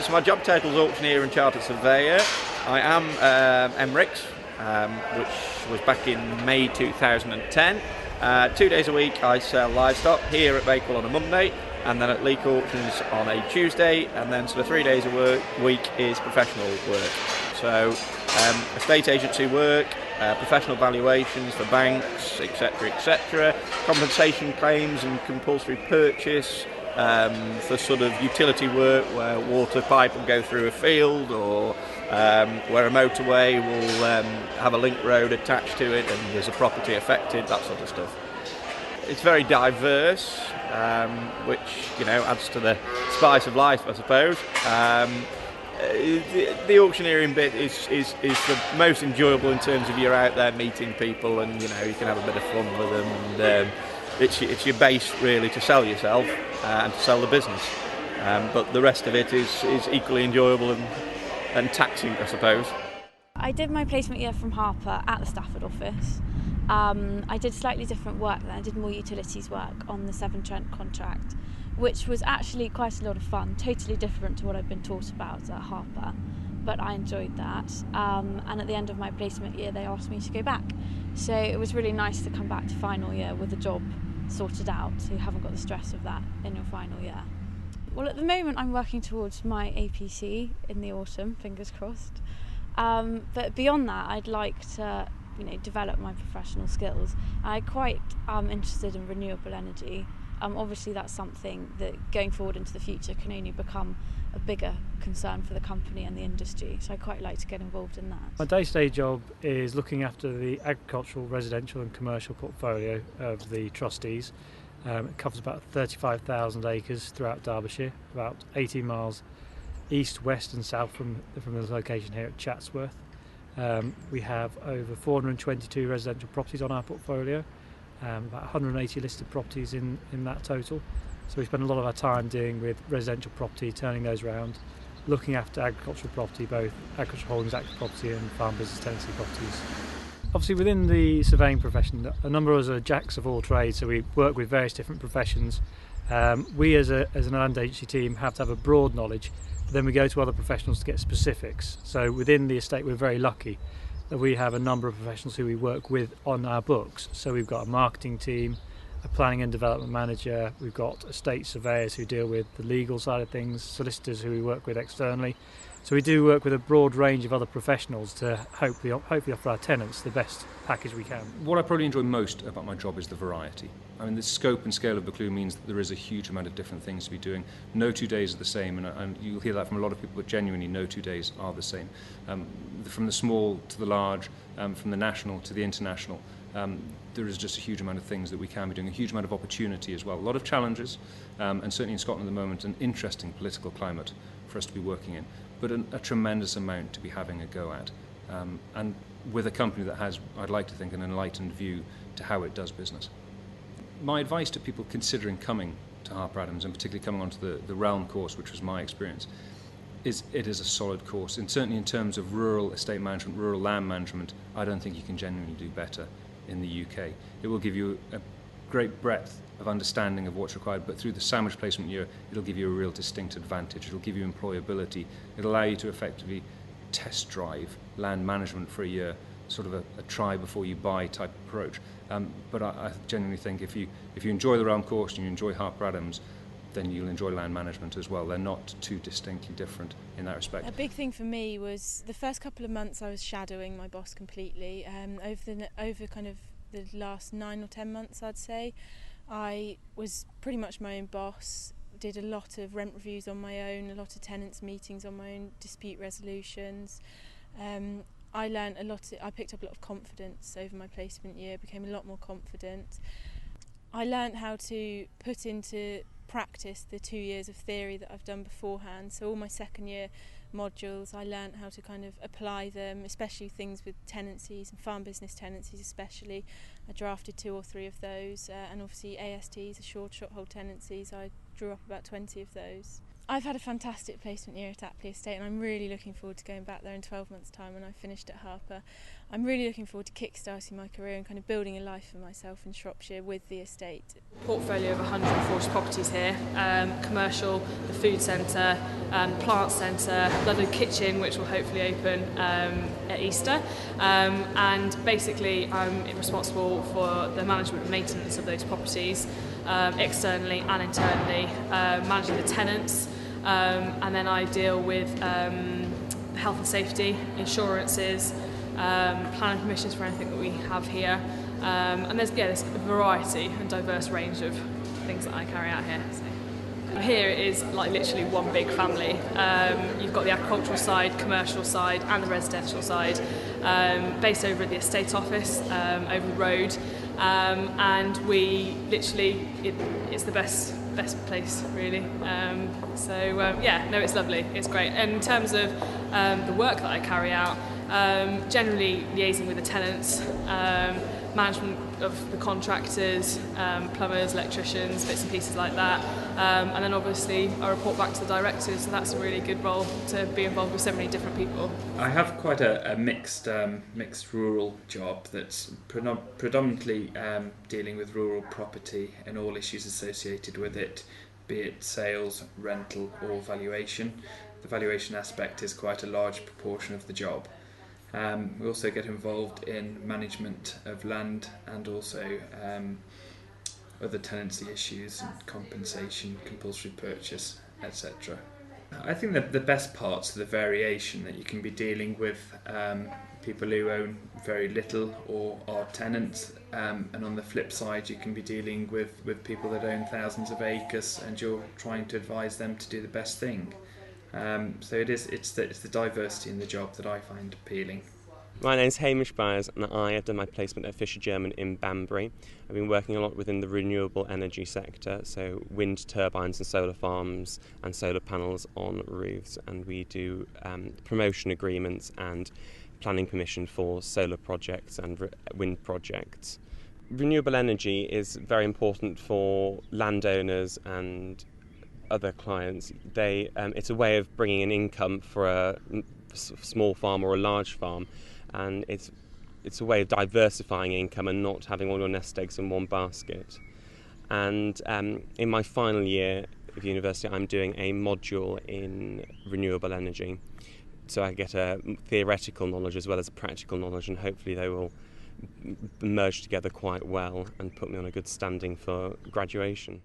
So my job title is auctioneer and chartered surveyor. I am MRICS, which was back in May 2010. 2 days a week I sell livestock here at Bakewell on a Monday, and then at Leek Auctions on a Tuesday, and then sort of 3 days a week is professional work. So estate agency work, professional valuations for banks, etc., compensation claims and compulsory purchase, for sort of utility work where water pipe will go through a field, or where a motorway will have a link road attached to it and there's a property affected, that sort of stuff. It's very diverse, which adds to the spice of life, I suppose. The auctioneering bit is the most enjoyable in terms of you're out there meeting people and you can have a bit of fun with them, and it's your base really to sell yourself and to sell the business. But the rest of it is equally enjoyable and taxing, I suppose. I did my placement year from Harper at the Stafford office. I did slightly different work then. I did more utilities work on the Severn Trent contract, which was actually quite a lot of fun, totally different to what I've been taught about at Harper, but I enjoyed that. And at the end of my placement year they asked me to go back, so it was really nice to come back to final year with a job sorted out, so you haven't got the stress of that in your final year. Well, at the moment I'm working towards my APC in the autumn, fingers crossed, but beyond that I'd like to develop my professional skills. I'm quite interested in renewable energy. Obviously that's something that going forward into the future can only become a bigger concern for the company and the industry, so I'd quite like to get involved in that. My day-to-day job is looking after the agricultural, residential and commercial portfolio of the trustees. It covers about 35,000 acres throughout Derbyshire, about 18 miles east, west and south from the location here at Chatsworth. We have over 422 residential properties on our portfolio, about 180 listed properties in that total. So we spend a lot of our time dealing with residential property, turning those around, looking after agricultural property, both agricultural holdings active property and farm business tenancy properties. Obviously within the surveying profession, a number of us are jacks of all trades, so we work with various different professions. We as an land agency team have to have a broad knowledge, but then we go to other professionals to get specifics. So within the estate we're very lucky that we have a number of professionals who we work with on our books. So we've got a marketing team, a planning and development manager, we've got estate surveyors who deal with the legal side of things, solicitors who we work with externally. So we do work with a broad range of other professionals to hopefully offer our tenants the best package we can. What I probably enjoy most about my job is the variety. I mean, the scope and scale of Buccleuch means that there is a huge amount of different things to be doing. No 2 days are the same, and you'll hear that from a lot of people, but genuinely no 2 days are the same. From the small to the large, from the national to the international, there is just a huge amount of things that we can be doing, a huge amount of opportunity as well. A lot of challenges, and certainly in Scotland at the moment, an interesting political climate for us to be working in, but a tremendous amount to be having a go at. And with a company that has, I'd like to think, an enlightened view to how it does business. My advice to people considering coming to Harper Adams, and particularly coming onto the Realm course, which was my experience, is it is a solid course. And certainly in terms of rural estate management, rural land management, I don't think you can genuinely do better in the UK. It will give you a great breadth of understanding of what's required, but through the sandwich placement year, it'll give you a real distinct advantage. It'll give you employability. It'll allow you to effectively test drive land management for a year, sort of a try before you buy type approach. But I genuinely think if you enjoy the Realm course and you enjoy Harper Adams, then you'll enjoy land management as well. They're not too distinctly different in that respect. A big thing for me was the first couple of months I was shadowing my boss completely. Over kind of the last 9 or 10 months, I'd say, I was pretty much my own boss, did a lot of rent reviews on my own, a lot of tenants meetings on my own, dispute resolutions. I learned a lot. I picked up a lot of confidence over my placement year, became a lot more confident. I learned how to put into practice the 2 years of theory that I've done beforehand. So all my second year modules, I learned how to kind of apply them, especially things with tenancies and farm business tenancies especially. I drafted 2 or 3 of those, and obviously ASTs, assured short hold tenancies, I drew up about 20 of those. I've had a fantastic placement year at Apley Estate, and I'm really looking forward to going back there in 12 months' time when I've finished at Harper. I'm really looking forward to kick-starting my career and kind of building a life for myself in Shropshire with the estate. Portfolio of 140 properties here, commercial, the food centre, plant centre, London kitchen, which will hopefully open at Easter, and basically I'm responsible for the management and maintenance of those properties, externally and internally, managing the tenants, and then I deal with health and safety, insurances, planning permissions for anything that we have here, and there's a variety and diverse range of things that I carry out here. So here it is like literally one big family. You've got the agricultural side, commercial side and the residential side, based over at the estate office over the road, and we literally, it's the best place really. It's lovely, it's great. And in terms of the work that I carry out, generally liaising with the tenants, management of the contractors, plumbers, electricians, bits and pieces like that, and then obviously I report back to the directors, so that's a really good role to be involved with so many different people. I have quite a mixed rural job that's predominantly dealing with rural property and all issues associated with it, be it sales, rental or valuation. The valuation aspect is quite a large proportion of the job. We also get involved in management of land and also other tenancy issues and compensation, compulsory purchase, etc. I think that the best parts are the variation, that you can be dealing with people who own very little or are tenants, and on the flip side you can be dealing with people that own thousands of acres and you're trying to advise them to do the best thing. So it's the diversity in the job that I find appealing. My name's Hamish Byers and I have done my placement at Fisher German in Banbury. I've been working a lot within the renewable energy sector, so wind turbines and solar farms and solar panels on roofs, and we do promotion agreements and planning permission for solar projects and wind projects. Renewable energy is very important for landowners and other clients. It's a way of bringing in income for a small farm or a large farm, and it's a way of diversifying income and not having all your nest eggs in one basket. And in my final year of university I'm doing a module in renewable energy, so I get a theoretical knowledge as well as a practical knowledge, and hopefully they will merge together quite well and put me on a good standing for graduation.